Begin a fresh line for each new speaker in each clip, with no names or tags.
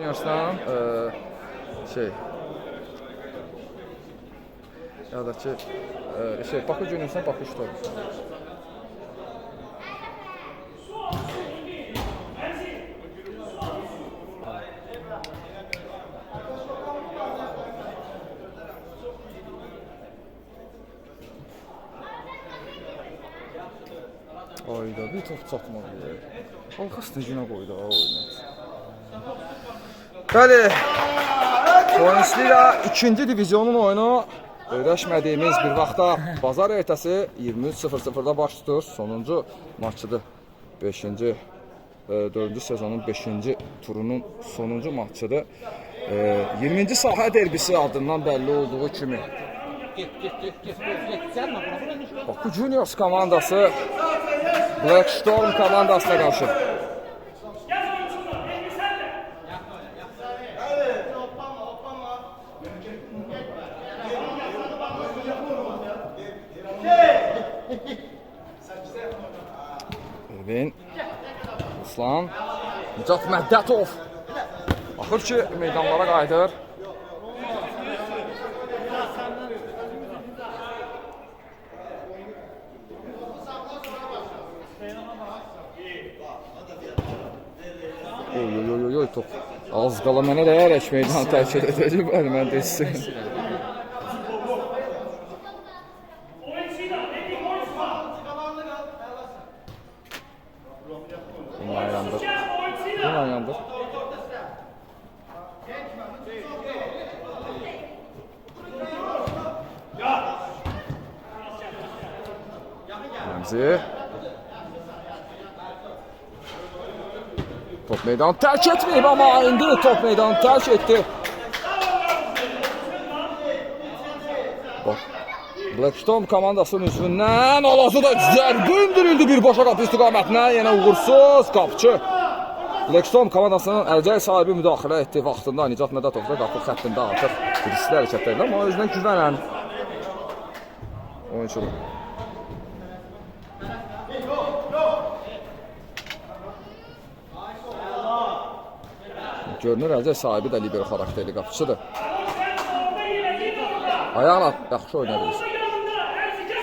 Juniors'dan ya da ki Bakı Juniors'dan Bakı Ştorm. Ayda bir top çatmadı. Halkas necine qoydu ha oyunu. Bəli, Bundesliga 2-ci divizyonun oyunu öyrəşmədiyimiz bir vaxtda bazar ertəsi 23:00-da baş tutur. Sonuncu maçıdır. 5-ci 4-cü sezonun 5-ci turunun sonuncu maçıdır. 20-ci sahə derbisi adından bəlli olduğu kimi Bakı Juniors komandası Black Storm komandasına qarşı. Evin Ruslan Nicat Məddətov axır ki meydanlara qayıdır. Oy top. Az qala mənə dəyərək meydan tərk edəcək. Bəli, mən də istəyirəm. Bunlar yandır. Remzi. Top meydanı terk etmeyip ama indi top meydanı terk etti. Bak. Blackstone komandasının üzvündən alası da zərbə indirildi bir başa qapı istiqamətinə. Yenə uğursuz qapçı. Blackstone komandasının əlcək sahibi müdaxilə etdi vaxtında. Nicat Məddətov da qapı xəttində artıq riskli hərəkətlərlə amma özünə güvənən oyunçudur. Görünür əlcək sahibi də libero xarakterli qapıçıdır. Ayaqla yaxşı oynaya bilir.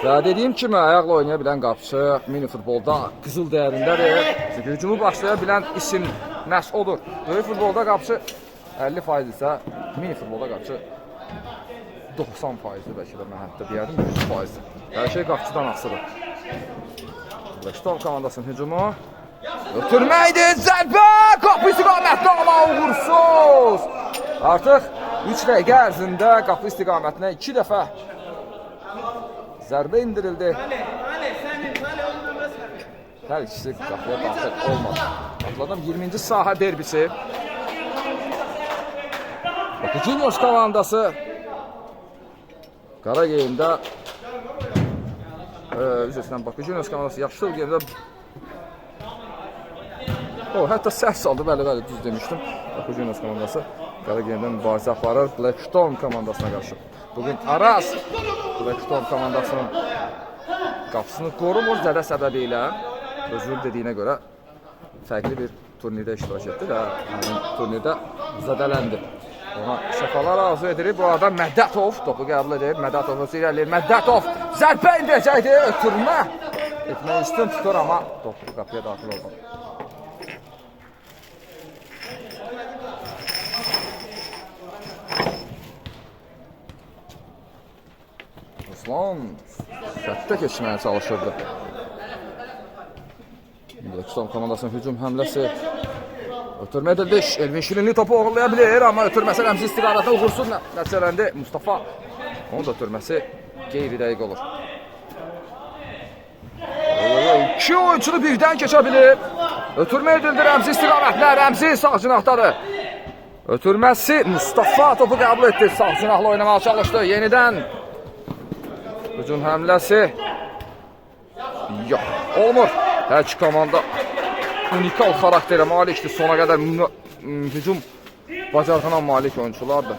Və dediyim kimi ayaqla oynaya bilən qapıçı mini futbolda qızıl dəyərindədir. Çünki hücumu başlaya bilən isim məhz odur. Böyük futbolda qapıçı 50% isə mini futbolda qapıçı 90%-dir bəlkə də mən hətta deyərdim 100%-dir. Hər şey qapıçıdan asılıdır. Blackstone komandasının hücumu ötürməkdir, zərbə, qapı istiqamətində amma uğursuz. Artıq 3 dəqiqə ərzində qapı istiqamətinə 2 dəfə zərbə indirildi. Hər ikisi qapıya daxil olmadı. Xatırladım 20-ci sahə derbisi. Bakı Juniors komandası Qarageyində Bakı Juniors komandası yaxşı geyində hətta səhv saldı, bəli, düz demişdim. Bakı Juniors komandası Qarageyində mübarizə aparır Blackstone komandasına qarşı. Bugün Aras Blackstone komandasının qapısını qorumur zədə səbəbiyle. Özür dediyinə görə fərqli bir turnirdə iştirak etdi və turnirdə zədələndi. Ona şəfalar arzu edilir. Bu arada Məddətov topu qəbul edir. Məddətov özü irəliyir. Məddətov zərbə indirəcəkdi. Ötürmə etmək üstün tutur amma top qapıya daxil oldu. Ruslan səttə keçməyə çalışırdı. Blackstone komandasının hücum həmləsi ötürmə edildi. Elvin Şirinli topu oğurlaya bilir amma ötürməsi rəmzi istiqamətində uğursuz nəticələndi. Mustafa onun da ötürməsi qeyri dəqiq olur. İki oyunçunu birdən keçə bilir. Ötürmə edildi rəmzi istiqamətlə. Rəmzi sağ cinahdadır. Ötürməsi Mustafa topu qəbul etdi. Sağ cinahla oynamağa çalışdı. Yenidən hücum həmləsi yox, olmur. Hər iki komanda unikal xarakterə malikdir. Sona qədər hücum bacarığına malik oyunçulardır.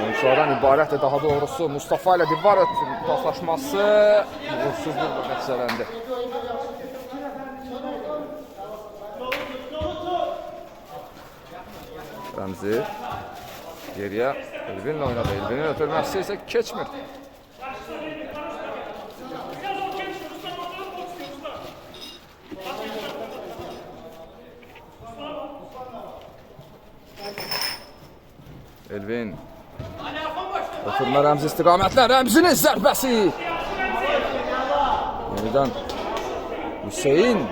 Oyunçulardan ibarətdir daha doğrusu. Mustafa ilə divar paslaşması uğursuzluq nəticələndi. Rəmzi geriyə Elvinlə oynadı. Elvinin ötürməsi isə keçmir. Elvin ötürmə Rəmzi istiqamətlə. Rəmzinin zərbəsi. Yenidən Hüseyin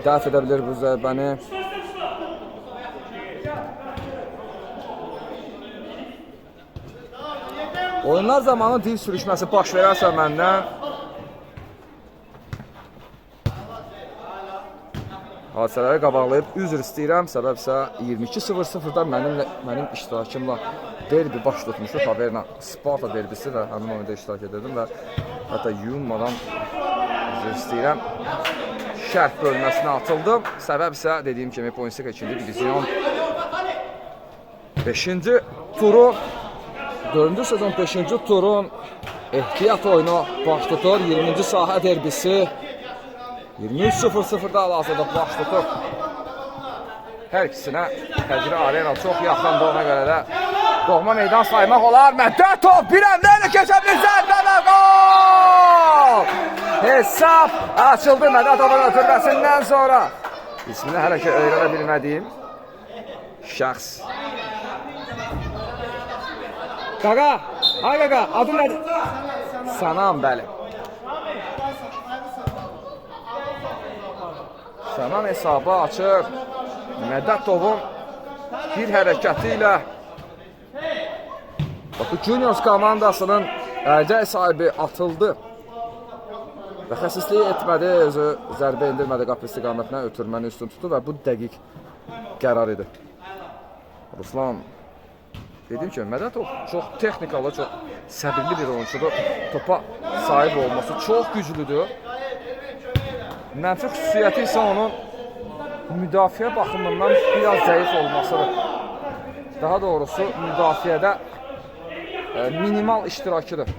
dəf edə bilir bu zərbəni. Oyunlar zamanı dil sürüşməsi baş verərsə məndən hadisələri qabaqlayıb üzr istəyirəm. Səbəb isə 22:00-da mənim iştirakımla derbi baş tutmuşdu. Taverna Sparta derbisi və həmin oyunda iştirak edirdim və hətta yuyunmadan üzr istəyirəm. Şərh bölməsinə atıldım. Səbəb isə dediyim kimi Pointsika 2-ci divizyon 5-ci turu 4-cü sezon 5-ci turun ehtiyat oyunu baş tutur. 20-ci sahə derbisi 23:00-da hal-hazırda baş tutur. Hər ikisinə Təcri Arena çox yaxındır, ona görə də doğma meydan saymaq olar. Mədətov bir əmlə ilə keçə bilir, zərbə və qol! Hesab açıldı Mədətovun ötürməsindən sonra. İsmini hələ ki öyrənə bilmədiyim şəxs. Qaqa, ay qaqa, adın nədir? Sənan, bəli. Sənan hesabı açır. Mədətovun bir hərəkəti ilə Bakı Juniors komandasının əlcək sahibi atıldı. Və xəsisliyi etmədi, özü zərbə indirmədi qapı istiqamətinə, ötürməni üstün tutdu və bu dəqiq qərar idi. Ruslan, dediyim kimi, Mədətov çox texnikalı, çox səbirli bir oyuncudur. Topa sahib olması çox güclüdür. Mənfi xüsusiyyəti isə onun müdafiə baxımından biraz zəif olmasıdır. Daha doğrusu müdafiədə minimal iştirakıdır.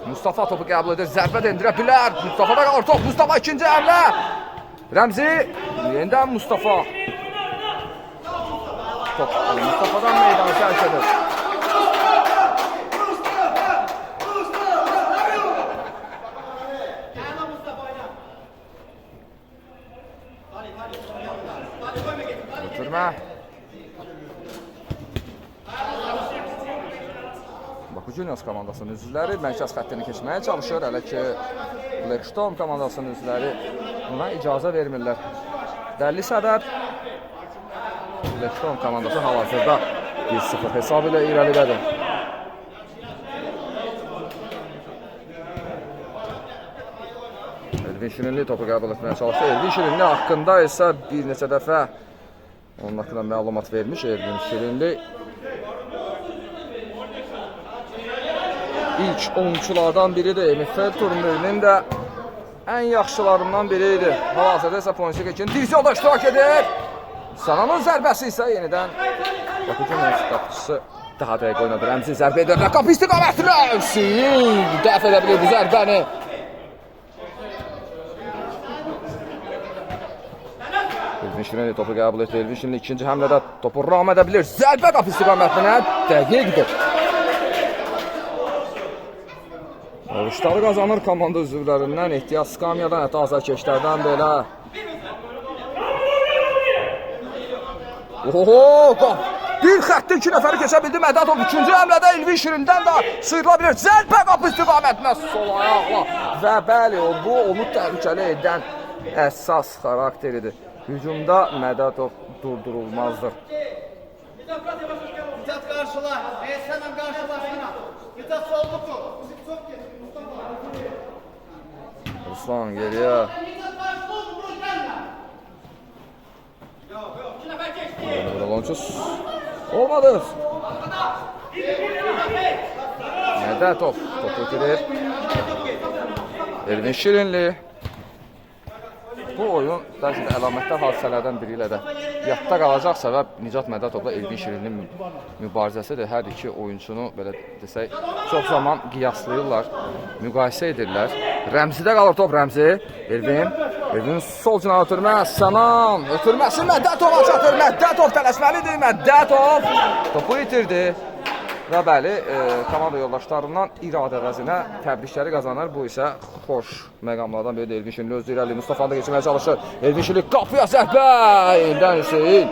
Mustafa topu qəbul edir, zərbə də endirə bilər. Mustafa'da qalır top, Mustafa ikinci əmlə. Rəmzi, yenidən Mustafa. Top Mustafa'dan meydanı tərk edir. Ötürmə. Bakı Juniors komandasının üzvləri mərkəz xəttini keçməyə çalışır. Hələ ki Blackstone komandasının üzvləri buna icazə vermirlər. Dəlli səbəb Blackstone komandası hal-hazırda 1-0 hesab ilə irəlidədir. Elvin Şirinli topu qəbul etməyə çalışdı. Elvin Şirinli haqqında isə bir neçə dəfə onun haqqında məlumat vermiş Elvin Şirinli. İlk oyunculardan biridir. MFL turnirinin də ən yaxşılarından biriydi. Hal-hazırda isə Pointsika 2-ci diviziyonda iştirak edir. Sananın zərbəsi isə yenidən Bakı Juniors qapıcısı daha dəqiq oynadı. Rəmzi zərbə edir. Qapı istiqamətlə Hüseyin dəf edə bilir bu zərbəni. Elvin Şirinli topu qəbul etdi. Elvin Şirinli ikinci həmlədə topu ram edə bilir. Zərbə qapı istiqamətinə dəqiqdir. Oruçları qazanır komanda üzvlərindən, ehtiyat skamyadan, hətta azarkeşlərdən belə. Oho! Bir xəttdə iki nəfəri keçə bildi Mədətov. Üçüncü həmlədə Elvin Şirindən də sıyrıla bilir. Zərbə qapı istiqamətinə sol ayaqla. Və bəli, bu onu təhlükəli edən əsas xarakteridir. Hücumda Mədətov durdurulmazdır.
Mithat karşıla. Hemen karşılasana. Mithat soldu mu?
Ruslan geriyə. Lonçus. Olmadı. Mədətov topu itirir. Elvin Şirinli. Bu oyun bəlkə də əlamətli hadisələrdən biri ilə də yadda qalacaq. Səbəb Nicat Mədətovla Elvin Şirinin mübarizəsidir. Hər iki oyunçunu belə desək çox zaman qiyaslayırlar, müqayisə edirlər. Rəmzidə qalır top, Rəmzi. Elvin Elvin sol cinah ötürmə, Sənan ötürməsi Məddətova çatır, Məddətov tələsməlidir, Məddətov topu itirdi və bəli, komanda yoldaşlarından iradə vəzinə təbrikləri qazanır. Bu isə xoş məqamlardan biridir. Elvin Şinli özü irəli Mustafa'nı da geçirməyə çalışır. Elvin Şinli qapıya zərbə, eldən Hüseyin.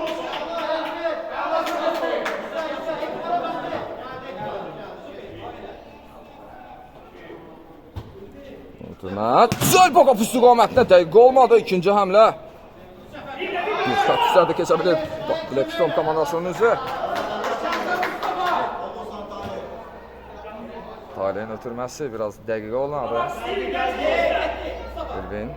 Zəlbə qapısı qamətinə dəqiq olmadı. İkinci həmlə. Bir xəttistər də keçə bilir. Blackstone komandasının üzrə. Talehin ötürməsi biraz dəqiqə olmadı. Elvin.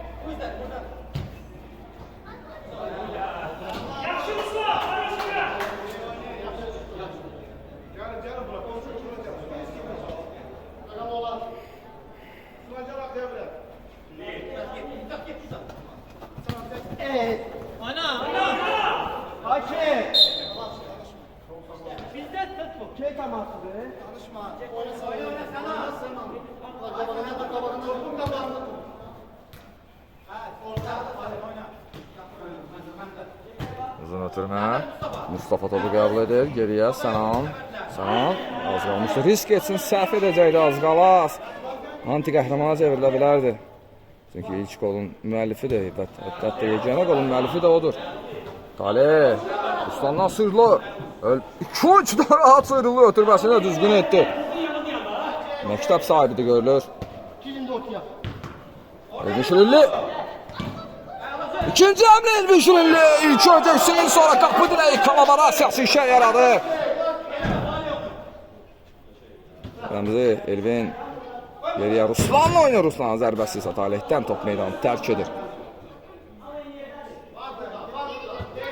Uzun ötürmə. Mustafa topu qəbul edir. Geriyə Sənan. Sənan az qalmışdı. Risk etsin, səhv edəcəkdi az qalas. Anti-qəhrəmana çevrilə bilərdi. Çünki ilk qolun müəllifi də, hətta yeganə qolun müəllifi də odur. Talih. Ruslandan sıyrılır. 2-3 rahat sıyrılır. Ötürməsini də düzgün etdi. Məktəb sahibidir görülür. Elvin Şirinli. İkinci hamle Elvin Şirinli. İlk önce Hüseyin, sonra kapı direği kolaborasiyası işe yaradı. Remzi, Elvin. Geriye Ruslan'la oynuyor. Ruslan zərbəsi isə Talihdən top meydanı tərk edir.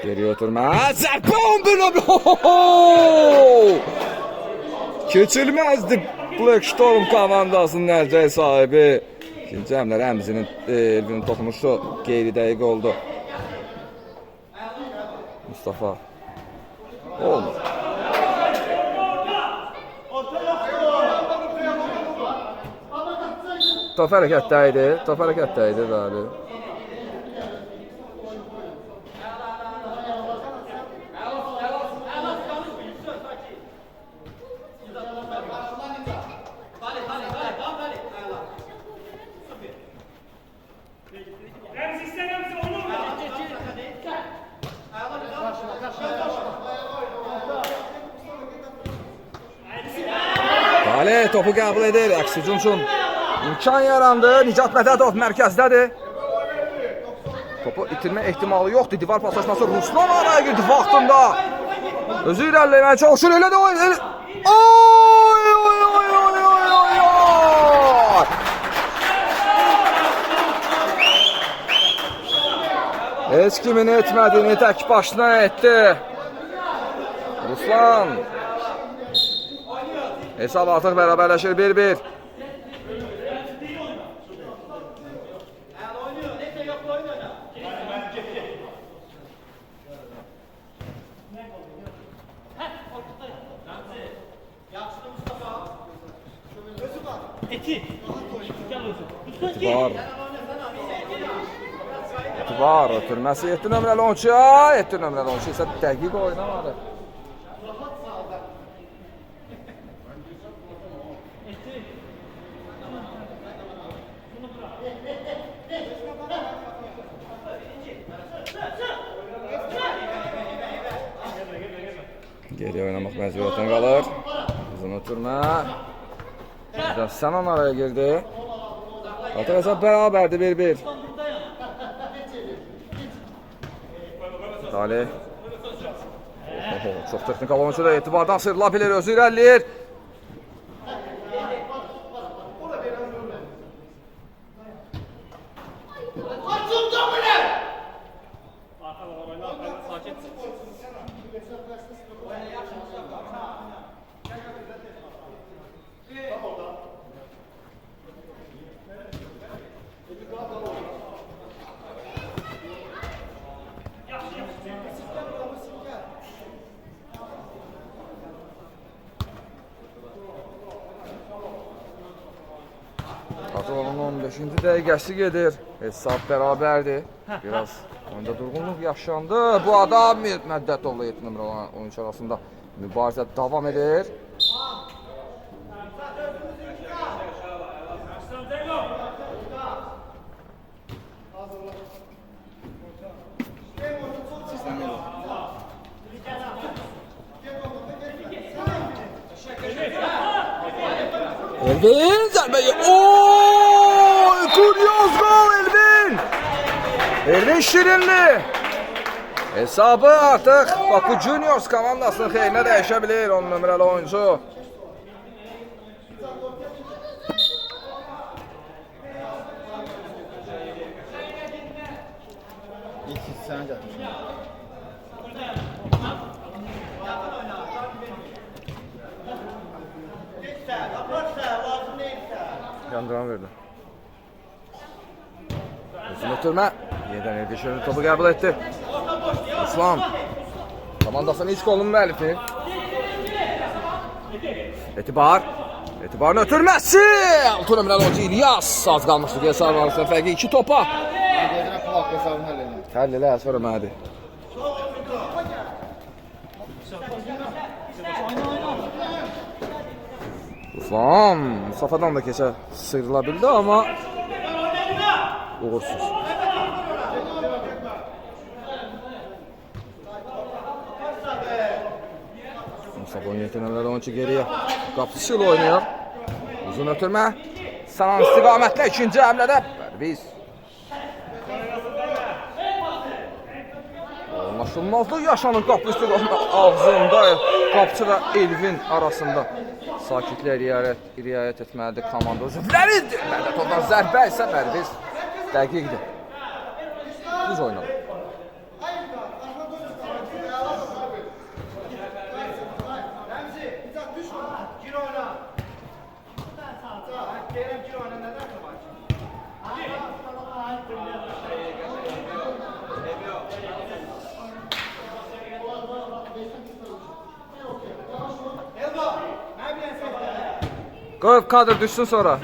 Geriye ötürmə. Zərbə 11-11. Keçilməzdi Blackstone komandasının ərcək sahibi. İkinci həmlə Rəmzinin Elvinin toxunuşu qeyri-dəqiq oldu. Mustafa. Olmadı. Top hərəkətdəydi. Top hərəkətdəydi, bəli. Talih topu qəbul edir. Əks hücum üçün imkan yarandı. Nicat Mədədov mərkəzdədir. Topu itirmə ehtimalı yoxdur. Divar paslaşması Ruslan araya girdi vaxtında. Özü irəliləməyə çalışır. Elə də oyun. Oy oy oy oy oy oy. Heç kimin etmədiyini tək başına etdi. Ruslan. Hesab artıq bərabərləşir 1-1. Etibar ötürməsi 7 nömrəli oyunçuya. 7 nömrəli oyunçu isə dəqiq oynamadı. Geriye oynamaq məcburiyyətən qalır. Uzun ötürmə. Sənan araya girdi. Artıq hesab bərabərdir 1-1. Talih. Çox texnikal oyuncu da etibardan sıyrıla bilir. Özü irəliləyir. 5-ci dəqiqəsi gedir. Hesab bərabərdir. Biraz oyunda durğunluq yaşandı. Bu adam Məddətovla 7 nömrə olan oyuncu arasında mübarizə davam edir. Elvin zərbəyi. Oy! Kuryoz gol Elvin! Elvin Şirinli. Hesabı artıq Baku Juniors komandasının xeyrinə dəyişə bilir 10 nömrəli oyuncu. Yandıran verdi. Uzun ötürmə. Yeniden Erdişehir'in topu qəbul etdi. Aslan. Komandasının ilk golunun müəllifi. Etibar. Etibarın ötürməsi. 6 nömrəli oyuncu İlyas. Az qalmışdı ki, hesabı arasında fərqi 2 topa. Həll elə, sonra mədi. Aslan. Mustafa'dan da keçə sıyrıla bildi ama uğursuz. Mustafa 17 nömrəli oyuncu geriyə qapısı ilə oynayır. Uzun ötürmə. Sanan istiqamətlə ikinci həmlədə Pərviz. Anlaşılmazlıq yaşanır qapı istiqamətlə ağzında. Qapçı və Elvin arasında sakitliyə riayət etməlidir komanda üzvləri. Məddətovdan zərbə isə Pərviz dəqiqdir. Düz oynadı. Qoy kadr düşsün sonra.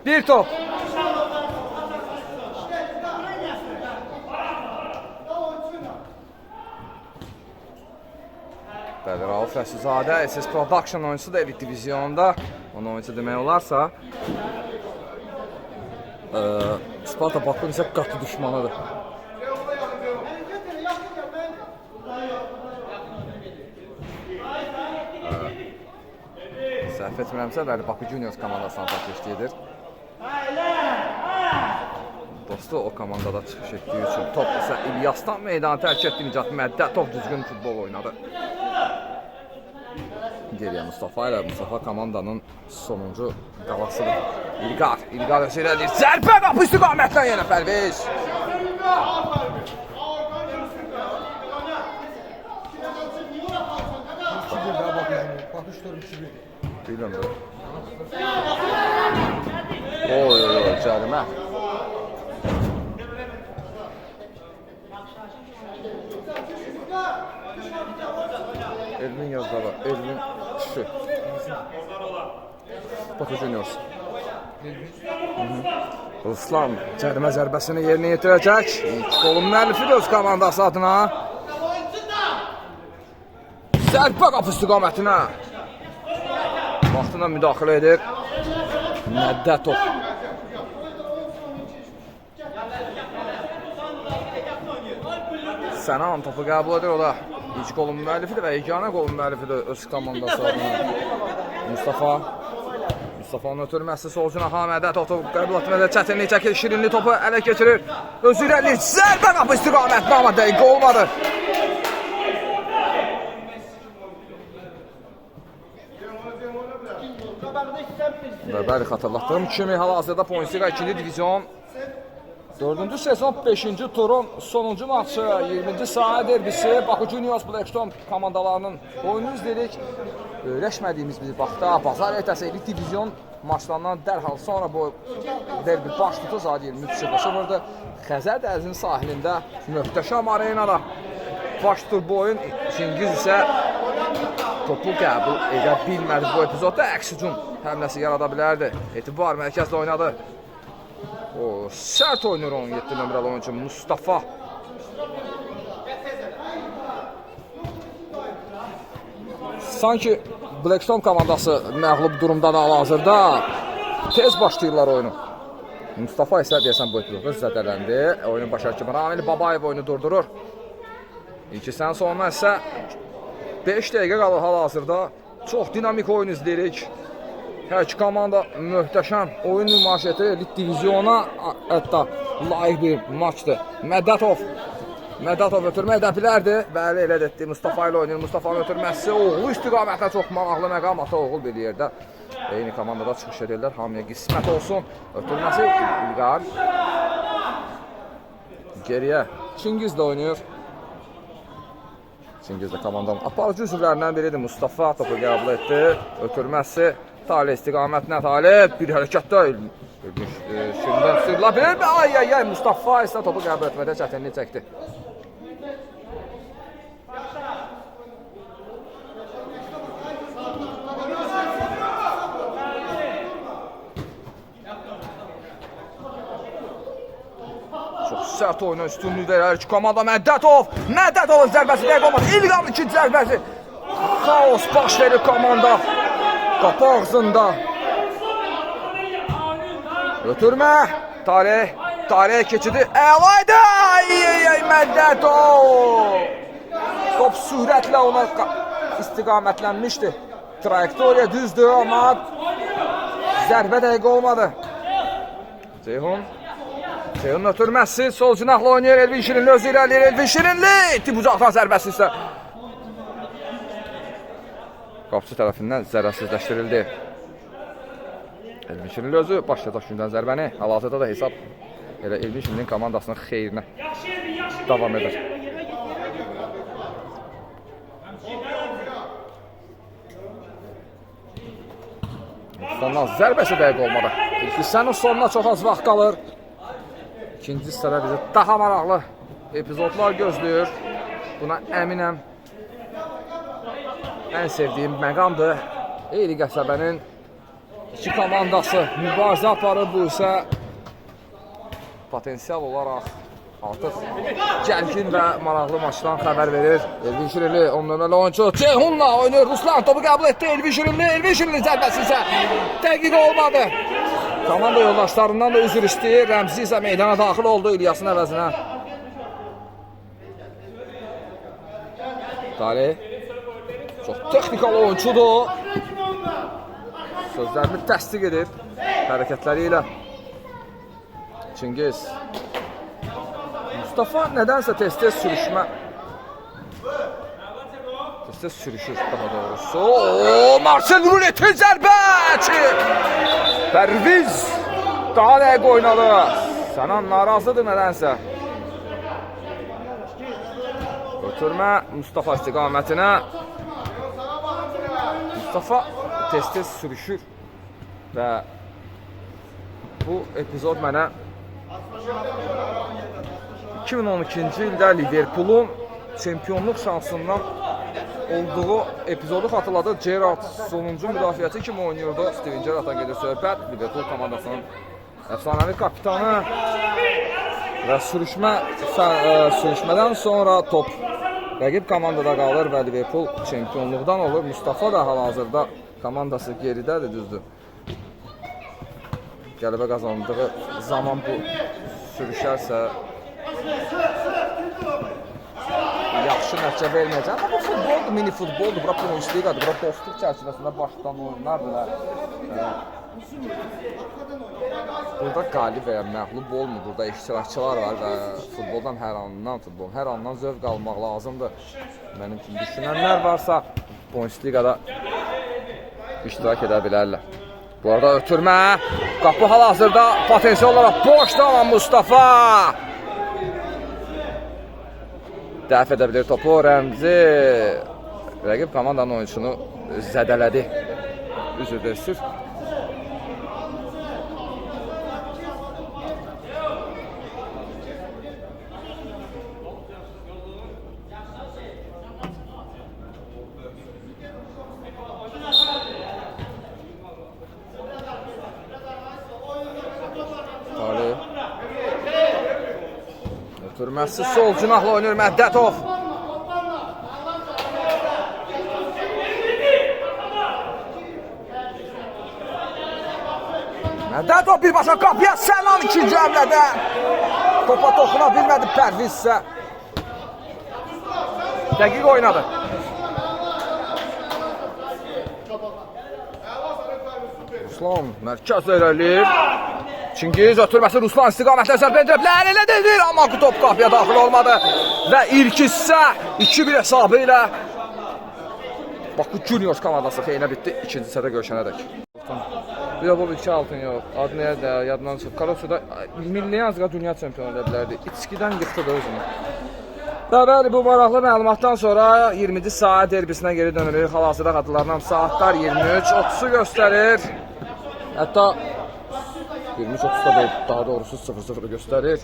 Bir top. Bəli, Rauf Rəsuzadə, SS Production oyuncusu da elit divizyonda. Onun oyuncu demək olarsa Sparta Bakın isə qatı düşmanıdır. Səhv etmirəmsə, bəli, Baku Juniors komandasına təklif edir. Dostu o komandada çıxış etdiyi üçün top isə İlyasdan meydanı tərk etdi. Nicat Məddətov düzgün futbol oynadı. Geriyə Mustafa ilə Mustafa komandanın sonuncu qalasıdır. İlqar özü ilə edir. Zərbə qapı istiqamətlə yenə Pərviz. Bilmem de. Oy cərimə. Elvin yazdı. Elvin şu. Baku Juniors. Ruslan cərimə zərbəsini yerinə yetirəcək. İlk golun müəllifidir öz komandası adına. Zərbə qapı istiqamətinə. Vaxtına müdaxilə edir Məddətov. Sənan topu qəbul edir, o da ilk golun müəllifidir və yeganə golun müəllifidir öz komandası adına. Mustafa'nın ötürməsi sol cinaha Məddətov topu qəbul etmədə çətinlik çəkir, Şirinli topu ələ keçirir. Özü irəlir, zərbə qapı istiqamətinə, amma dəqiq olmadı. Bəli, xatırlatdığım kimi hal-hazırda Bundesliga 2-ci divizyon 4-cü sezon 5-ci turun sonuncu maçı 20-ci sahə derbisi Baku Juniors Blackstone komandalarının oyunu izləyirik. Öyrəşmədiyimiz bir vaxtda bazar ertəsi elit divizyon maçlarından dərhal sonra bu derbi baş tutu saat 23:00-da Xəzər dənizinin sahilində möhtəşəm arenada baş tutur bu oyun. Çingiz isə topu qəbul edə bilmədi bu epizodda. Əks hücum həmləsi yarada bilərdi. Etibar mərkəzdə oynadı. O sərt oynayır 17 nömrəli oyuncu Mustafa. Sanki Blackstone komandası məğlub durumda da hal-hazırda. Tez başlayırlar oyunu. Mustafa isə deyəsən bu epizodda zədələndi. Oyunun başarı kimi Ramil Babayev oyunu durdurur. İkisindən sonra isə 5 dəqiqə qalır hal-hazırda. Çox dinamik oyun izləyirik. Hər iki komanda möhtəşəm oyun nümayiş edir. Elit divizyona hətta layiq bir maçdır. Mədətov ötürmə edə bilərdi. Bəli, elə etdi. Mustafa ilə oynayır. Mustafa'nın ötürməsi oğlu istiqamətlə çox maraqlı məqam. Ata oğul bir yerdə. Eyni komandada çıxış edirlər. Hamıya qismət olsun. Ötürməsi İlqar. Geriyə Çingiz də oynayır. Çingiz də komandanın aparıcı üzvlərindən biridir. Mustafa topu qəbul etdi. Ötürməsi Talih istiqamətinə Talih. Bir hərəkətdə şirindən sürülə bilir. Ay, Mustafa isə topu qəbul etmədə çətinlik çəkdi. Çox sərt oyuna üstünlük verər ki, komanda Mədətovun zərbəsi dəqiq olmaz. İlqarın ikinci zərbəsi. Xaos baş verir komanda. Qapı ağzında. Ötürmə. Talih keçidi. Əlaydı. Mədətov. Top sürətlə ona istiqamətlənmişdi. Trayektoriya düzdür, amma zərbə dəqiq olmadı. Ceyhun ötürməsi. Sol cinahla oynayır. Elvin Şirinli özü irəliyir. Elvin Şirinli. İti bucaqdan zərbəsi isə qapıcı tərəfindən zərərsizləşdirildi. Elvin Şirinli özü başlayacaq gündən zərbəni. Hal-hazırda da hesab elə Elvin Şirinlinin komandasının xeyrinə davam edir. Sondan zərbəsi dəqiq olmadı. İlk hissənin sonuna çox az vaxt qalır. İkinci hissədə bizi daha maraqlı epizodlar gözləyir. Buna əminəm. Ən sevdiyim məqamdır. Eyni qəsəbənin iki komandası mübarizə aparır. Bu isə potensial olaraq artıq gərgin və maraqlı maçdan xəbər verir. Elvin Şirinli 10 nömrəli oyuncu Ceyhunla oynayır. Ruslan topu qəbul etdi. Elvin Şirinli zərbəsi isə dəqiq olmadı. Komanda yoldaşlarından da üzr istəyir. Rəmzi isə meydana daxil oldu İlyasın əvəzinə. Talih çox texnikal oyuncudur. Sözlərini təsdiq edir hərəkətləri ilə. Çingiz. Mustafa nədənsə tez-tez sürüşür daha doğrusu. Marcel Ruletin zərbəçi. Pərviz daha dəqiq oynadı. Sənan narazıdır nədənsə. Ötürmə Mustafa istiqamətinə. Mustafa tez-tez sürüşür və bu epizod mənə 2012-ci ildə Liverpoolun çempionluq şansından olduğu epizodu xatırladı. Gerrard sonuncu müdafiəçi kimi oynuyordu. Steven Gerrard'a gedir söhbət. Liverpool komandasının əfsanəvi kapitanı və sürüşmədən sonra top rəqib komandada qalır və Liverpool çempionluqdan olur. Mustafa da hal-hazırda komandası geridədir, düzdür. Qələbə qazandığı zaman bu sürüşərsə yaxşı nəticə verməyəcək. Amma bu futboldur, mini futboldur. Bura Bundesligadır, bura dostluq çərçivəsində başlayan oyunlardır. Burada qalib və ya məğlub olmur. Burada iştirakçılar var və futboldan hər andan zövq almaq lazımdır. Mənim kimi düşünənlər varsa Bundesligada iştirak edə bilərlər. Bu arada ötürmə. Qapı hal-hazırda potensial olaraq boşda olan Mustafa. Dəf edə bilir topu. Rəmzi rəqib komandanın oyunçunu zədələdi. Üzr versir. Ötürməsi sol cinahla oynayır Məddətov. Məddətov birbaşa qapıya Sənan ikinci həmlədə. Topa toxuna bilmədi Pərviz isə. Dəqiq oynadı. Ruslan mərkəz irəliyir. Çingiz ötürməsi Ruslan istiqamətlə zərbə endirib. Elə dedir, amma top qapıya daxil olmadı. Və ilk hissə 2-1 hesabı ilə Bakı Juniors komandası xeyrinə bitdi. İkinci hissədə görüşənədək. Bir də bu 2 altın yox. Adı nəyə də yadından çıxıb. Karosuda milli yazıqa dünya çempionu ola bilərdi. İçkidən yıxdı da özünü. Bəli, bu maraqlı məlumatdan sonra 20-ci saat derbisinə geri dönürük. Hal-hazırda qatılanan saatlar 23:30-u göstərir. Hətta 23:30-da deyil, daha doğrusu 00-ı göstərir.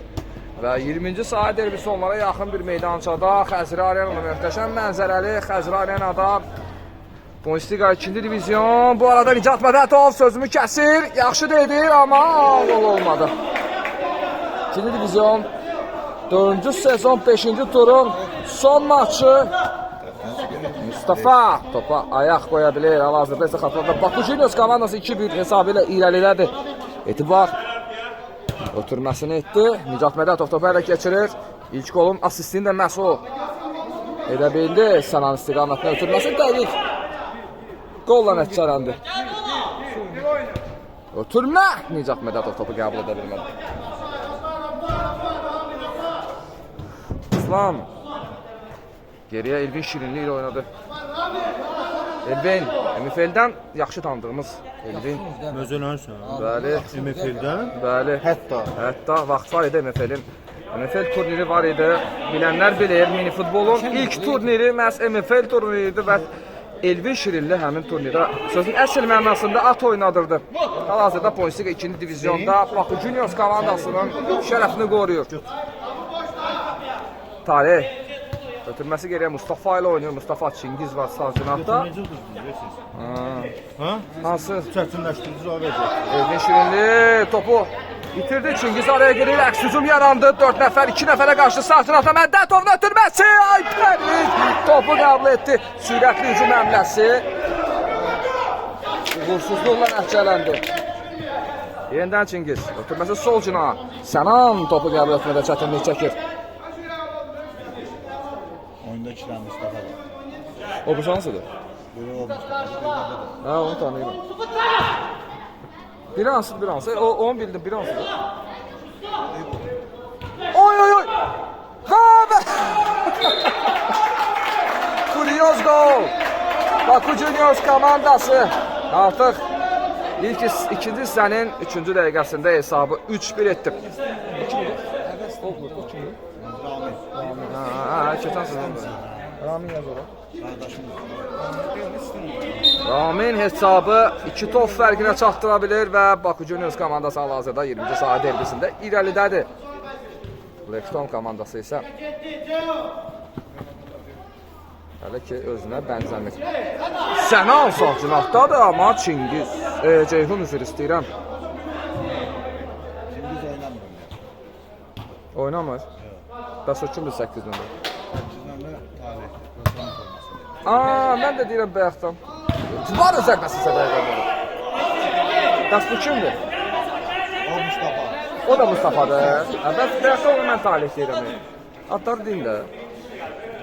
Və 20-ci saat derbisi onlara yaxın bir meydançada Xəzri Arenada möhtəşəm mənzərəli Xəzri Arenada Bundesliga 2-ci divizyon. Bu arada Nicat Mədətov sözümü kəsir. Yaxşı dedir, amma gol olmadı. 2-ci divizyon 4-cü sezon 5-ci turun son maçı. Mustafa topa ayaq qoya bilir. Hal-hazırda isə xatlarda Bakı Juniors komandası 2-1 hesabı ilə irəlilədi. Etibar ötürməsini etdi. Nicat Mədətov topu hələ keçirir. İlk golun asistini də məhz o edə bildi. Sənan istiqamətlə ötürməsi dəqiq golla nəticələndi. Ötürmə! Nicat Mədətov topu qəbul edə bilmədi. Ruslan geriyə Elvin Şirinli ilə oynadı. Elvin, MFL-dən yaxşı tanıdığımız Elvin.
Özünənsən.
Bəli.
MFL-dən?
Bəli. Hətta vaxt var idi MFL-in. MFL turniri var idi. Bilənlər bilir, mini futbolun ilk turniri məhz MFL turniri idi və Elvin Şirinli həmin turnirdə sözün əsl mənasında at oynadırdı. Hal-hazırda Bundesliga 2-ci divizyonda Bakı Juniors komandasının şərəfini qoruyur. Tarih ötürməsi geriyə Mustafa ilə oynayır. Mustafa Çingiz var sağ cinahda.
Necə uduzdunuz siz?
Ha? Hansı?
Çətinləşdirici o vəcək.
Elvin Şirinli topu bitirdi. Çingiz araya girir. Əks hücum yarandı. 4 nəfər, 2 nəfərə qarşı sağ cinahda Məddətovun ötürməsi. Ay Pərviz topu qəbul etdi. Sürətli hücum həmləsi uğursuzluqla nəticələndi. Yenidən Çingiz. Ötürməsi sol cinaha. Sənan topu qəbul etmədə çətinlik çəkir.
Oyunda 2 dənə Mustafa var.
O bu şansıdır.
Biri o Mustafa, biri də.
Ha, onu tanıyıram. Biri hansıdır, biri hansıdır? Onu bildim, biri hansıdır? Oy oy oy! Ha be! Kuryoz gol! Bakı Juniors komandası artıq ikinci hissənin 3-cü dəqiqəsində hesabı 3-1 etdi. Keçən sezonda. Ramin yazır. Ramin hesabı 2 top fərqinə çatdıra bilir və Bakı Juniors komandası hal-hazırda 20-ci saat derbisində irəlidədir. Blackstone komandası isə hələ ki özünə bənzəmir. Sənan sağ cinahdadır, amma Çingiz Ceyhun üzr istəyirəm.
Çingiz oynamır.
Oynamır. Bəs o kimdir 8 nömrə?
8 nömrə tarixdir.
Mən də deyirəm bayaqdan. Var özərməsi səbəbə. Bəs bu kimdir?
O Mustafa.
O da Mustafa'dır. Bəs bayaqdan onu mən talih deyirəm. Adlar deyin də.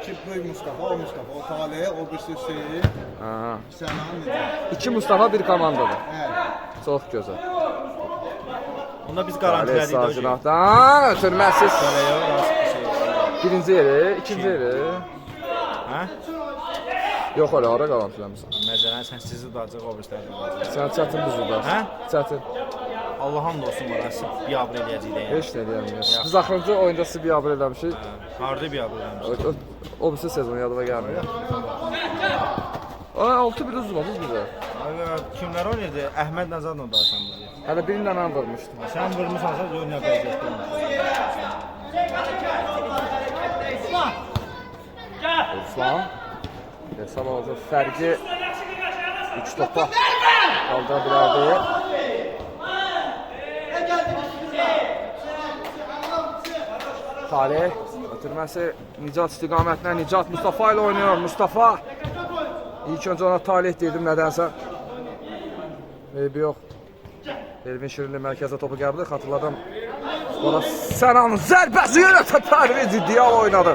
İki böyük Mustafa, o Mustafa. O Talih, o birisi Hüseyin. Sənan necə?
2 Mustafa bir komandadır.
Hə.
Çox gözəl.
Onda biz
Ali
garantilədik
sağ
də.
cinahdan ötürməsiz. Birinci yeri, ikinci yeri.
Hə?
Yox öyle, hara qalantıləmişsən.
Məsələn, sən sizi dağcaq o birisləri dağcaq.
Sən çətin düzüldər.
Hə?
Çətin.
Allah hamd olsun var, əsib biabr eləyəcək deyəm.
Heç nə deyəməyəm. Biz axırıncı oyunda sizi biabr eləmişik.
Harada biabr eləmişik?
O birisi sezon yadıma gəlmir. 6-1 uzmadınız bizə.
Kimlər oynayırdı? Əhməd Nəzadla danışan bizi.
Hələ birindən an vurmuşdu.
Sən vurmusansa Yonya Bəzəkdə olmuş.
Ruslan. Hesab alacaq fərqi 3 topa qaldıra bilərdi. Talih Ötürməsi Nicat istiqamətinə Nicat Mustafa ilə oynuyor. Mustafa. İlk öncə ona talih deyirdim nədənsə. Eybi yox. Elvin Şirinli mərkəzə topu qəbul edir. Xatırladım. Sonra Sənanın zərbəsi yönətə Pərviz iddial oynadı.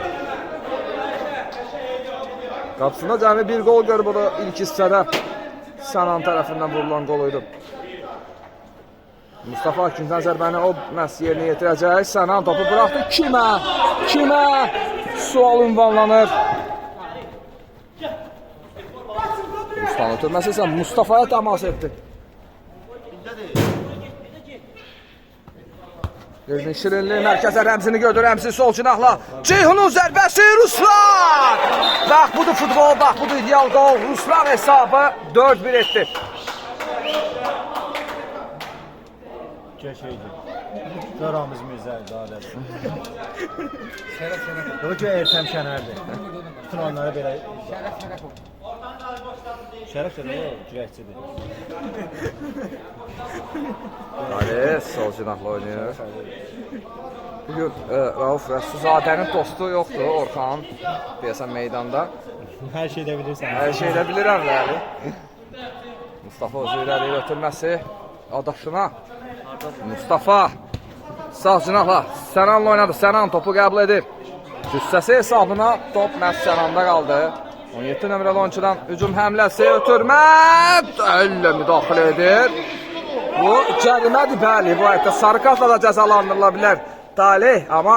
Qapısında cəmi bir gol görüb o da ilk hissədə Sənan tərəfindən vurulan gol idi. Mustafa ikinciden zərbəni o məhz yerinə yetirəcək. Sənan topu bıraxdı. Kimə? Sual ünvanlanır. Ruslan ötürməsi isə Mustafa'ya təmas etdi. Elvin Şirinli mərkəzə Rəmzini gördü. Rəmzi sol cinahla. Ceyhunun zərbəsi Ruslan. Bax budur futbol, bax budur ideal gol. Ruslan hesabı 4-1 etdi.
Şeydi. Qaramız Mirzəli. O ki Ertəm Şənərdir. Bütün onları belə Şərəf də o cürəkçidir.
Ali sol cinahla oynayır. Bugün Rauf Rəsulzadənin dostu yoxdur Orxan. Deyəsən meydanda.
Hər şey də bilirsən.
Hər şey də bilirəm bəli. Mustafa Özürəli ötürməsi adaşına. Mustafa sağ cinahla Sənanla oynadı. Sənan topu qəbul edir. Cüssəsi hesabına top məhz Sənanda qaldı. 17 nömrəli oyuncudan hücum həmləsi ötürmə. Əllə müdaxilə edir. Bu cərimədir bəli. Bu ayətdə sarı kartla da cəzalandırıla bilər. Talih amma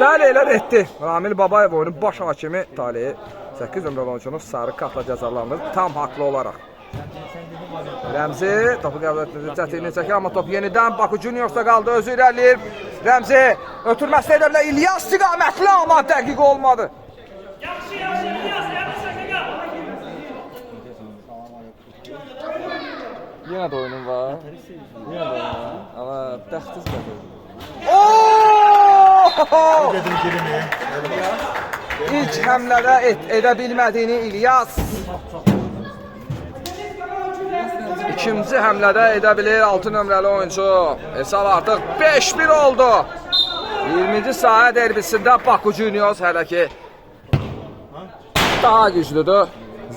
bəli elə etdi. Ramil Babayev oyunun baş hakimi Talih 8 nömrəli oyuncunu sarı kartla cəzalandırdı. Tam haqlı olaraq. Rəmzi topu qəbul etdi. Çətinlik çəkir amma top yenidən Baku Junior'da qaldı. Özü irəliyir. Rəmzi ötürməsi edə bilər. İlyas istiqamətli amma dəqiq olmadı. Yenə də oyunun var. Yenə də oyunun var. Amma dəxtiz gəlir. Ooo!
Dedim girimi.
İlk həmlədə edə bilmədiyini İlyas İkinci həmlədə edə bilir 6 nömrəli oyuncu. Hesab artıq 5-1 oldu. 20-ci sahə derbisində Baku Juniors hələ ki daha güclüdür.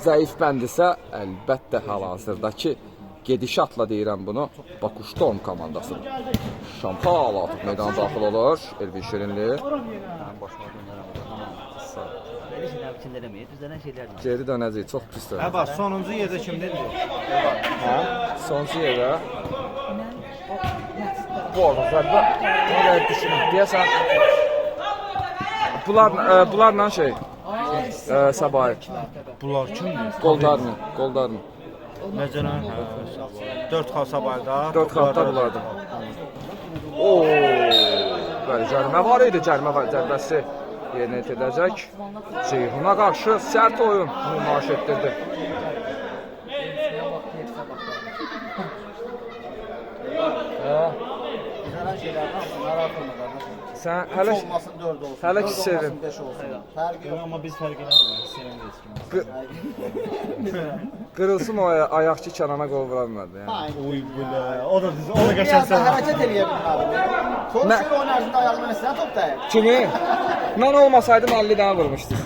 Zəif bənd isə əlbəttə hal-hazırdakı gedişatla deyirəm bunu. Bakuşton komandasıdır. Şampal artıq meydana daxil olur. Elvin Şirinli. Geri dönəcək, çox pisdir.
Hə bax, sonuncu yerdə kimdir?
Hə? Sonuncu yerdə. Bu arada zərbə. Oraya düşünün. Deyəsən bunlarla şey Sabahı.
Bunlar kimdir?
Goldarni.
Necənə? 4 xal Sabahda.
4 xalda bulardı. Oo! Bəli, cərimə var idi, cəriməsi yerinə yetirəcək. Ceyhun'a qarşı sərt oyun nümayiş etdirdi. Sən hələ ki sevin.
Amma biz fərq eləmirik.
Qırılsın o ayaq ki Kənana qol vura bilmədi.
Oy belə. O da qəşəng sən.
Hərəkət eləyə bilmədim. Son şey onun ərzində ayağına məsələn top dəyib.
Kimi? Mən olmasaydım 50 dənə vurmuşdum.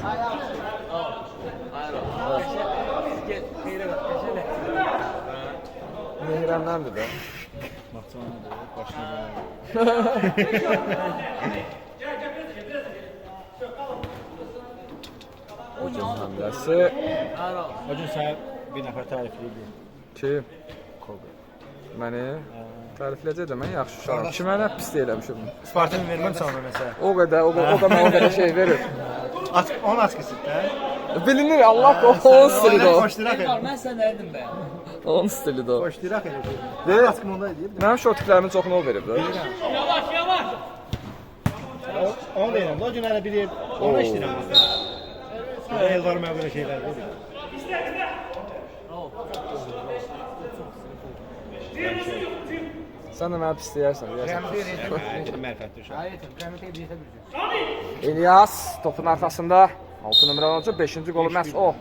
Mehrandandır da. Hücum həmləsi.
O gün sənə bir nəfər tərifləyirdi.
Kim? Məni tərifləyəcək də mən yaxşı uşağım. Kimə nə pis eləmişim?
Spartini verməm sana məsələ.
O qədər, o da mənə o qədər şey verir.
Onun açqısı da.
Bilinir, Allah onun stilidir o.
Xoşdiraq edir.
Mən sən nədim bə?
Onun stilidir o.
Xoşdiraq edir.
Deyir,
Açqın onda edir.
mənim şortiklərimin çoxunu o verib də.
Yavaş.
Onu deyirəm, o gün hələ bir yer ona işləyirəm. Elvar mənə belə şeylər verir.
Sən də mənə pis deyərsən.
Mərfətli uşaq.
İlyas topun arxasında 6 nömrəli oyuncu 5-ci qolu məhz o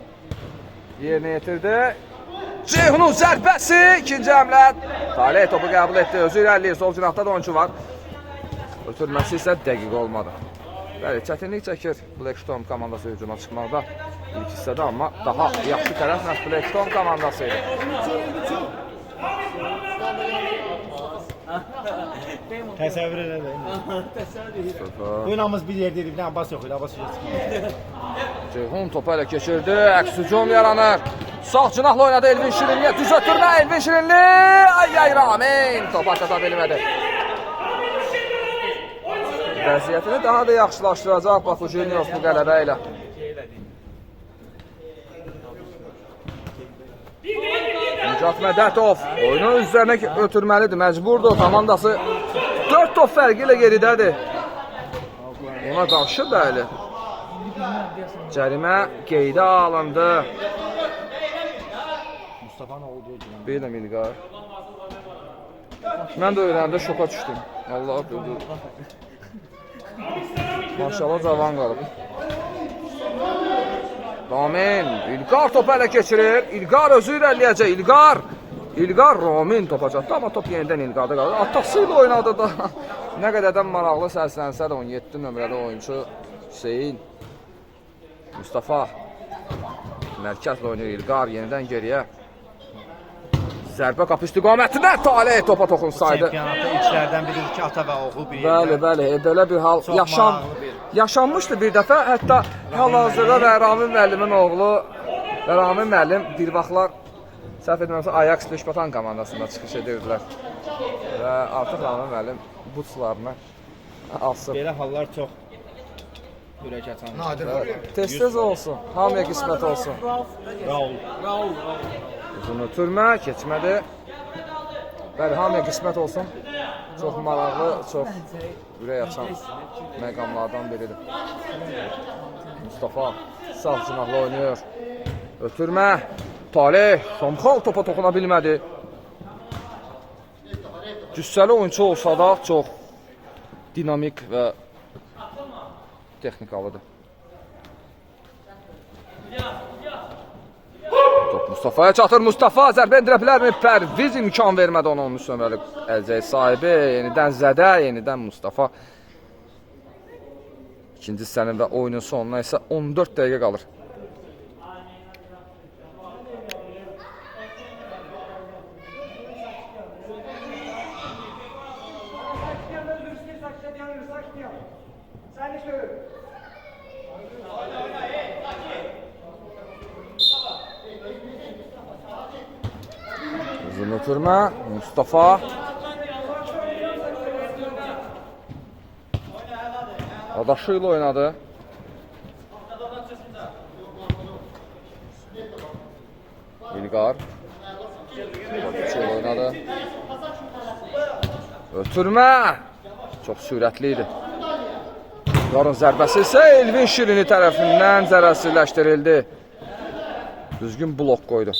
yerinə yetirdi. Ceyhun'un zərbəsi ikinci həmlə. Talih topu qəbul etdi. Özü irəliləyir. Sol cinahda da oyuncu var. Ötürməsi isə dəqiq olmadı. Bəli, çətinlik çəkir Blackstone komandası hücuma çıxmaqda ilk hissədə, amma daha yaxşı tərəf məhz Blackstone komandası idi.
Təsəvvür edin. Oynamız bir yerdə idi, bir dənə Abbas yox idi, Abbas çıxmadı.
Ceyhun topu ələ keçirdi, əks hücum yaranır. Sağ cinahla oynadı Elvin Şirinli, düz ötürmə Elvin Şirinli. Ay Ramin, topa çata bilmədi. Vəziyyətini daha da yaxşılaşdıracaq Baku Juniors bu qələbə ilə. Nicat Mədətov oyunu üzərinə ötürməlidir, məcburdur. Komandası 4 top fərqi ilə geridədir. Ona qarşı bəli. Cərimə qeydə alındı.
Mustafa'nın olduğu gibi.
Belə Milqar. Mən də öyrəndə şoka düşdüm. Allah qurdu. Maşallah cavan qalıb. Ramin, İlqar topu ələ keçirir. İlqar özü irəliyəcək. İlqar Ramin topa çatdı, amma top yenidən İlqarda qalır. Atası ilə oynadı da. Nə qədərdən maraqlı səslənsə də 17 nömrəli oyuncu Hüseyin Mustafa mərkəzlə oynayır. İlqar yenidən geriyə. Zərbə qapı istiqamətinə Taleh topa toxunsaydı.
Çempionatda ilklərdən biri ki, ata və oğul bir
Bəli, bəli, belə bir hal yaşanmışdı bir dəfə. Hətta hal-hazırda və Ramin müəllimin oğlu və Ramin müəllim bir vaxtlar səhv etmirəmsə Ajax Leşpatan komandasında çıxış edirdilər. Və artıq Ramin müəllim butslarını alsın.
Belə hallar çox ürək açan.
Nadir.
Tez-tez olsun, hamıya qismət olsun.
Raul.
Uzun ötürmə, keçmədi. Bəli, hamıya qismət olsun. Çox maraqlı, çox ürək açan məqamlardan biridir. Mustafa sağ cinahla oynayır. Ötürmə, Taleh, Şamxal topa toxuna bilmədi. Cüssəli oyuncu olsa da çox dinamik və texnikalıdır. Top Mustafa'ya çatır. Mustafa zərbə endirə bilərmi? Pərviz imkan vermədi ona 13 nömrəli əlcək sahibi. Yenidən Zədə, yenidən Mustafa. İkinci hissənin və oyunun sonuna isə 14 dəqiqə qalır. Uzun ötürmə, Mustafa. Adaşı ilə oynadı. İlqar. Adaşı ilə oynadı. Ötürmə. Çox sürətli idi. İlqarın zərbəsi isə Elvin Şirini tərəfindən zərərsizləşdirildi. Düzgün blok qoydu.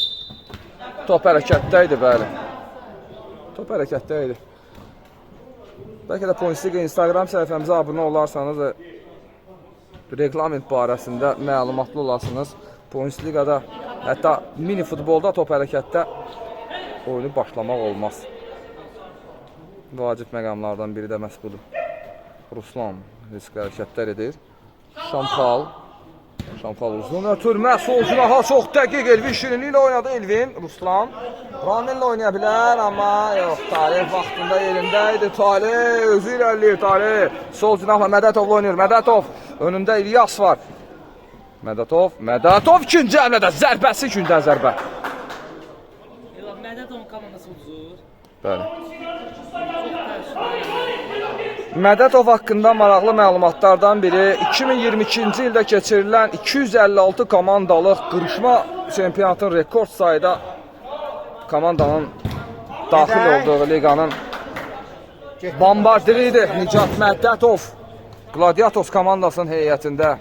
Top hərəkətdə idi, bəli. Top hərəkətdə idi. Bəlkə də Pointsliga Instagram səhifəmizə abunə olarsanız reqlament barəsində məlumatlı olasınız. Pointsligada, hətta mini futbolda top hərəkətdə oyunu başlamaq olmaz. Vacib məqamlardan biri də məhz budur. Ruslan risk hərəkətlər edir. Şamxal uzun ötürmə, sol cinaha çox dəqiq Elvin Şirinli ilə oynadı Elvin. Ruslan Raminlə oynaya bilər, amma yox, Taleh vaxtında yerində idi. Taleh özü irəliyir, Taleh sol cinahla Mədətovla oynayır. Mədətov önündə İlyas var. Mədətov ikinci əmlədə zərbəsi, ikincidən zərbə.
Mədətovun komandası uzur.
Bəli. Mədətov haqqında maraqlı məlumatlardan biri 2022-ci ildə keçirilən 256 komandalıq qırışma çempionatın rekord sayda komandanın daxil olduğu liqanın bombardiri idi. Nicat Mədətov Gladiatos komandasının heyətində.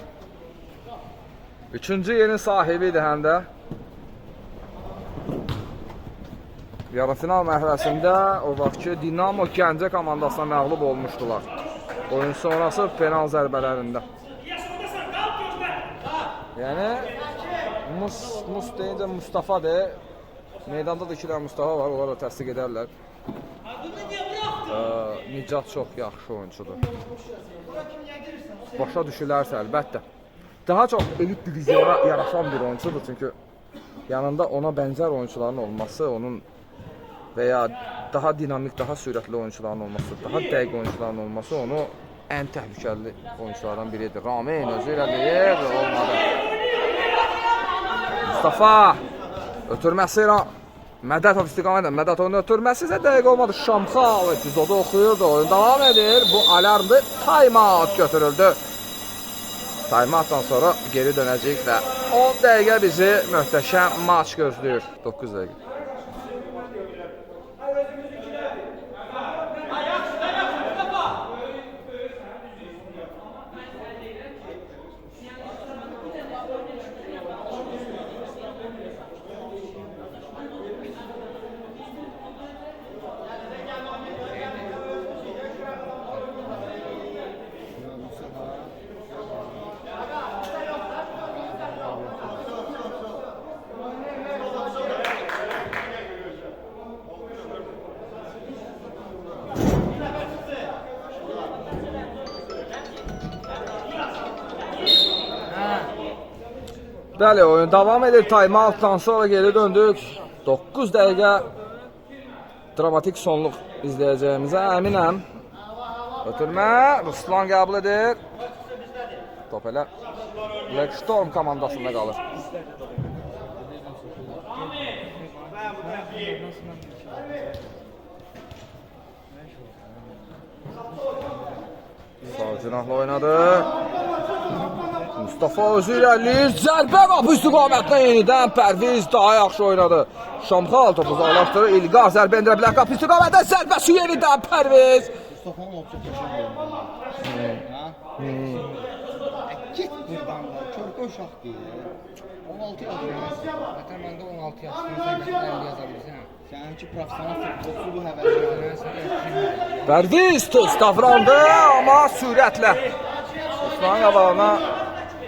Üçüncü yerin sahibi idi həm də. Yarımfinal mərhələsində o vaxtki Dinamo Gəncə komandasına məğlub olmuşdular. Oyun sonrası penal zərbələrində. Yəni Mus deyincə Mustafadır. Meydanda da 2 dənə Mustafa var, onlar da təsdiq edərlər. Nicat çox yaxşı oyunçudur. Başa düşülərsə əlbəttə. Daha çox elit divizyona yaraşan bir oyunçudur çünki yanında ona bənzər oyunçuların olması, onun və ya daha dinamik, daha sürətli oyunçuların olması, daha dəqiq oyunçuların olması onu ən təhlükəli oyunçulardan biridir. Ramin özü ilə deyir, olmadı. Mustafa ötürməsi Mədətov istiqamətlə. Mədətovun ötürməsi isə dəqiq olmadı. Şamxal epizodu oxuyurdu. Oyun davam edir. Bu alarmdı. Time-out götürüldü. Time-outdan sonra geri dönəcəyik və 10 dəqiqə bizi möhtəşəm maç gözləyir. 9 dəqiqə. Bəli, oyun davam edir. Time-outdan sonra geri döndük. 9 dəqiqə dramatik sonluq izləyəcəyimizə əminəm. Ötürmə, Ruslan qəbul edir. Top elə Black Storm komandasında qalır. Sağ cinahla oynadı. Mustafa özü irəliyir. Zərbə qapı istiqamətlə yenidən Pərviz daha yaxşı oynadı. Şamxal topu uzaqlaşdırır. İlqar zərbə endirə bilər qapı istiqamətlə. Zərbəsi yenidən Pərviz.
Mustafa'nın opsiyon peşin git buradan da. Körpə uşaq deyil. 16 yaşında.
Zaten məndə 16 yaşında sən 50 yazabilirsən.
Səninki profesional futbolçu bu həvəsi.
Pərviz tez davrandı amma sürətlə Osman qabağına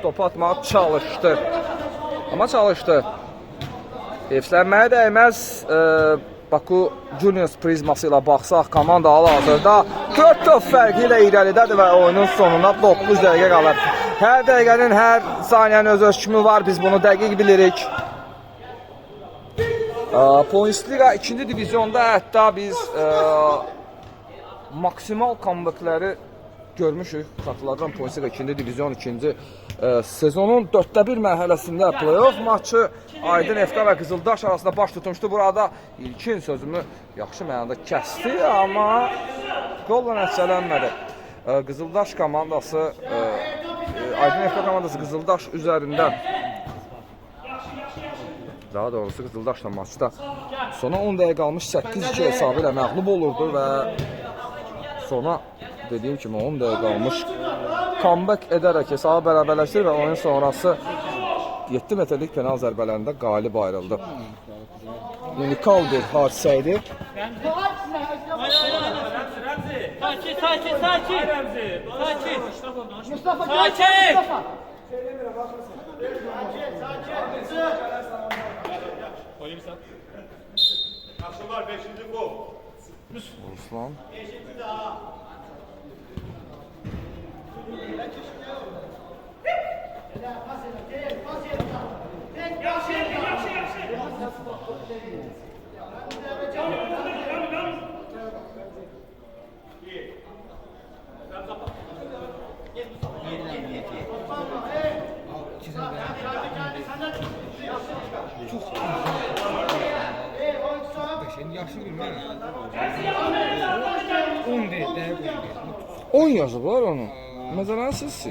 top atmağa çalışdı. Amma çalışdı. Efslənməyə dəyməz. Baku Juniors prizması ilə baxsaq, komanda hal-hazırda 4 top fərqi ilə irəlidədir və oyunun sonuna 9 dəqiqə qalır. Hər dəqiqənin, hər saniyənin öz ölçümü var, biz bunu dəqiq bilirik. Bundesliga 2-ci divizyonda hətta biz maksimal comebackləri görmüşük. Xatırladıram, Bundesliga 2-ci divizyon 2-ci sezonun 4-1 mərhələsində play-off maçı Aydın FK və Qızıldaş arasında baş tutmuşdu. Burada ilkin sözümü yaxşı mənada kəsdi, amma qolla nəticələnmədi. Qızıldaş komandası, Aydın FK komandası Qızıldaş üzərində, daha doğrusu Qızıldaşla maçda sona 10 dəqiqə qalmış 8-2 hesabı ilə məğlub olurdu və sonra dediyim kimi 10 dəqiqə qalmış comeback edərək hesabı bərabərləşdir və oyun sonrası 7 metrlik penal zərbələrində qalib ayrıldı. Unikal bir hadisə idi.
Sakin, sakin, sakin. Sakin. Mustafa, sakin.
Akşamlar 5. gol.
Ruslan.
Yaxşı bilməm. 10 deyil,
10 yazıblar onu. Məsələn siz.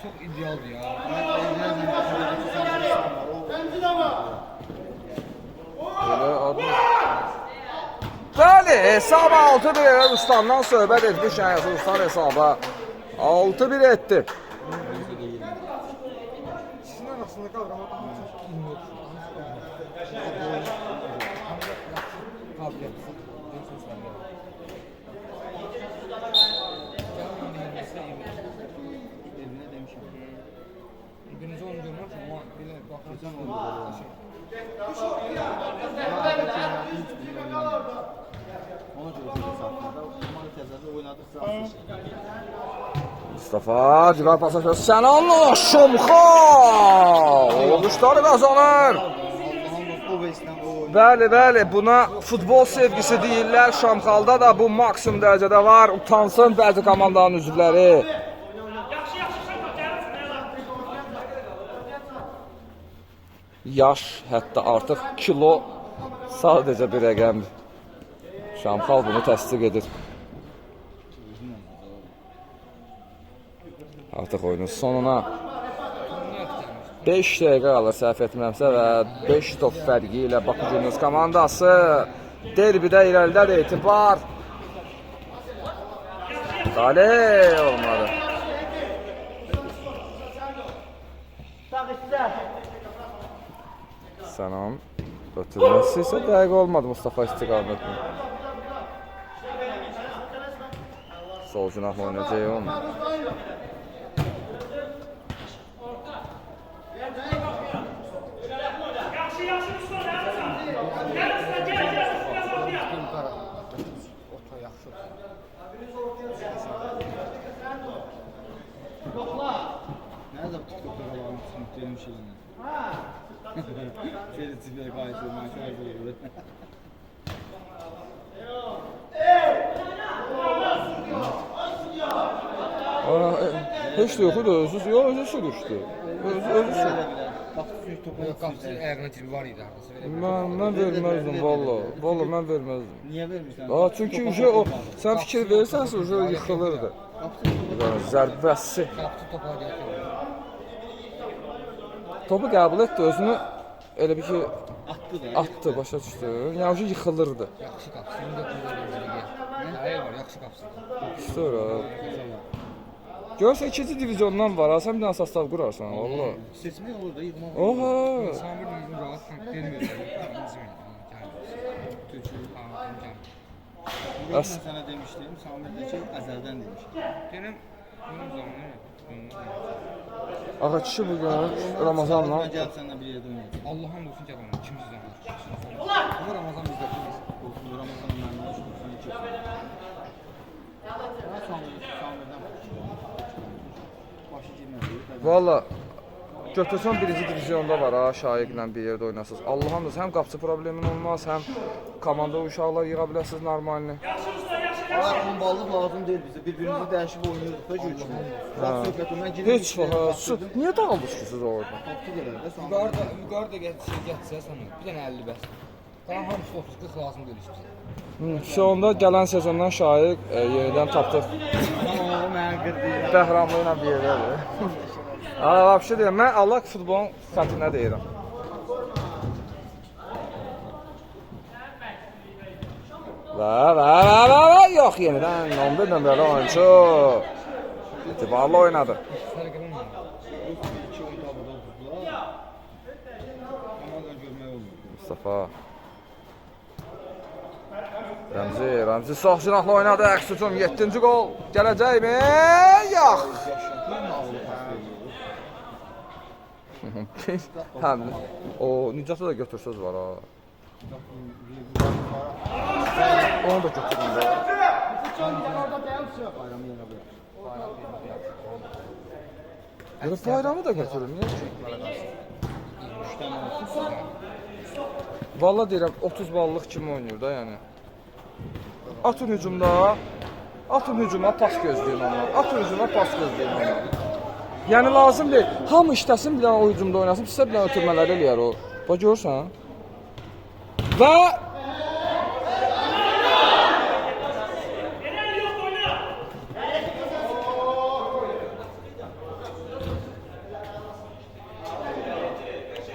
çox idealdır ya.
Belə adı. Bəli, hesab 6-1 Ruslandan söhbət etmiş. Yəni Ruslan hesaba 6-1 etdi.
Sizin arasında qavrama daha çox bilmiyorum. Birinci oyun görmüş ama belə baxırsan oldu.
Onu Ona görə də saxladı. Amma təzədə oynadıqsa
Mustafa divar pası atıyor. Sənanla Şumxal. Oluşları qazanır.
Allah'ın o veslə o
Bəli, bəli, buna futbol sevgisi deyirlər. Şamxalda da bu maksimum dərəcədə var. Utansın bəzi komandanın üzvləri. Yaş, hətta artıq kilo sadəcə bir rəqəmdir. Şamxal bunu təsdiq edir. Artıq oyunun sonuna 5 dəqiqə qalır səhv etmirəmsə və 5 top fərqi ilə Bakı Gündüz komandası derbidə irəlidədir. Etibar. Dale olmadı. Sənan ötürməsi isə dəqiq olmadı Mustafa istiqamətlə. Sol cinahla oynayacaq onu.
Nerede bu TikTok'ta var? Demiş yine. Seni tipiye kayıtlı maçlar böyle.
Heç də yox idi, özü sürüşdü. Özü sürüşdü.
Qapısı ayağına girib var idi arası.
Mən verməzdim valla. Valla mən verməzdim.
Niye vermişler?
Aa, çünki o sən fikir versənsə o yıxılırdı. Yəni zərbəsi.
Qapısı topa gətirdi.
Topu qəbul etdi, özünü elə bir ki
Attı da.
atdı, başa düşdü. Yəni yıxılırdı.
Yaxşı qapısı. İndi qoyulur. Hayır var, yaxşı qapısı.
Sonra görsən ikinci diviziondan var, sən bir dənə sastav qurarsan valla.
Seçmek olur da yıkmak.
Oha.
Samir bizim rahat tank vermiyor.
Ben sana demiştim, Samir'deki ezelden demiştim.
Benim zamanı
Ağa kişi bugün Ramazanla
Ben gelip seninle bir yerde oynayacağım.
Allah'ın olsun ki adamlar kimsiz adamlar. Ama Ramazan bizde değil.
Olsun, Ramazan'ın ben de olsun, seni çeksin. Ben Samir'den başı girmedi.
valla götürsən birinci divizionda var ha, Şaiqlə bir yerdə oynasınız. Allah'ın da həm qapısı problemin olmaz, həm komanda uşaqlar yığa biləsiniz normalni.
Ama ballık lazım değil bize. Birbirimizi değişip oynuyorduk da güçlü. Bak söhbətimdən girib.
Heç vaxt niyə dağıldınız ki siz orada?
Tapdı qədər də Samir.
Yukarıda geçsə sana bir dənə 50 bəs. Qalan hamısı 30-40 lazım deyil işte.
Sonda gələn sezondan Şaiq yenidən tapdıq.
Ama o mənə qırdı.
Bəhrəmli ilə bir yerdədir. Aa, vəbşə deyirəm, mən Allah futbolun xətrinə deyirəm. Və, yox yenidən 11 nömrəli oyuncu etibarlı oynadı.
Fərq eləmir.
2 oyun tabada tutdular. Ama da görmək olmur.
Mustafa. Ramzi sox cinahla oynadı. Əks hücum 7-ci gol gələcəkmi? Yox. Həm o Nicatı da götürsöz var ha. Onu da götürün də.
Bayramı yenə bilər.
Görüb bayramı da götürün. Niyə ki?
3 dənə olsun.
Valla deyirəm 30 ballıq kimi oynayır da yəni. Atın hücumda. Atın hücuma pas gözləyin amma. Atın hücuma pas gözləyin amma. Yəni lazım deyil. Hamı işləsin bir dənə o hücumda oynasın. Sizə bir dənə ötürmələr eləyər o. Bax görürsən? Və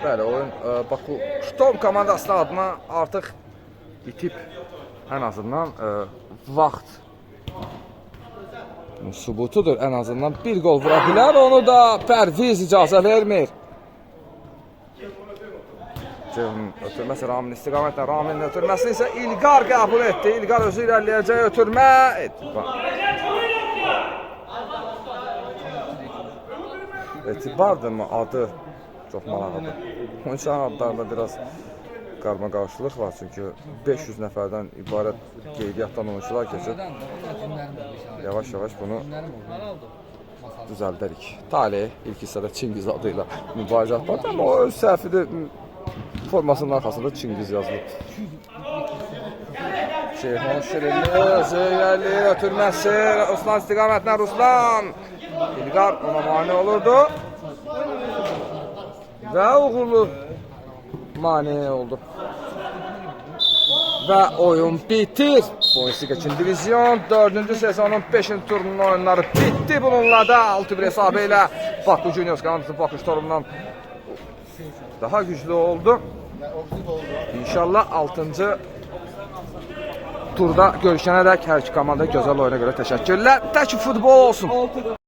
bəli, oyun Baku Ştorm komandası adına artıq itib ən azından vaxt sübutudur. Ən azından bir gol vura bilər. Onu da Pərviz icazə vermir. Ötürməsi Ramin istiqamətlə. Raminin ötürməsini isə İlqar qəbul etdi. İlqar özü irəliləyəcək ötürmə. Etibardır mı adı? Çox maraqlıdır. Onun üçün adlarında biraz qarma-qarşılıq var çünki 500 nəfərdən ibarət qeydiyyatdan oyunçular keçir.
Oradan da günlərim oldu.
Yavaş-yavaş bunu
Günlərim oldu. Masal.
düzəldərik. Talih ilk hissədə Çingiz adıyla mübarizə apardı, amma o öz səhvidir. Formasının arxasında Çingiz yazılıb. Şeyhon Şirinli, Zeyrəli, ötürməsi, Ruslan istiqamətinə Ruslan. İlqar ona mane olurdu. Və uğurlu mane oldu. Və oyun bitir. Bundesliga 2-ci divizyon 4-cü sezonun 5-ci turunun oyunları bitdi. Bununla da 6-1 hesabı ilə Bakı Juniors komandası Bakı Ştorumdan daha güclü oldu. İnşallah 6-cı turda görüşənə dək hər iki komanda gözəl oyuna görə təşəkkürlər. Tək futbol olsun.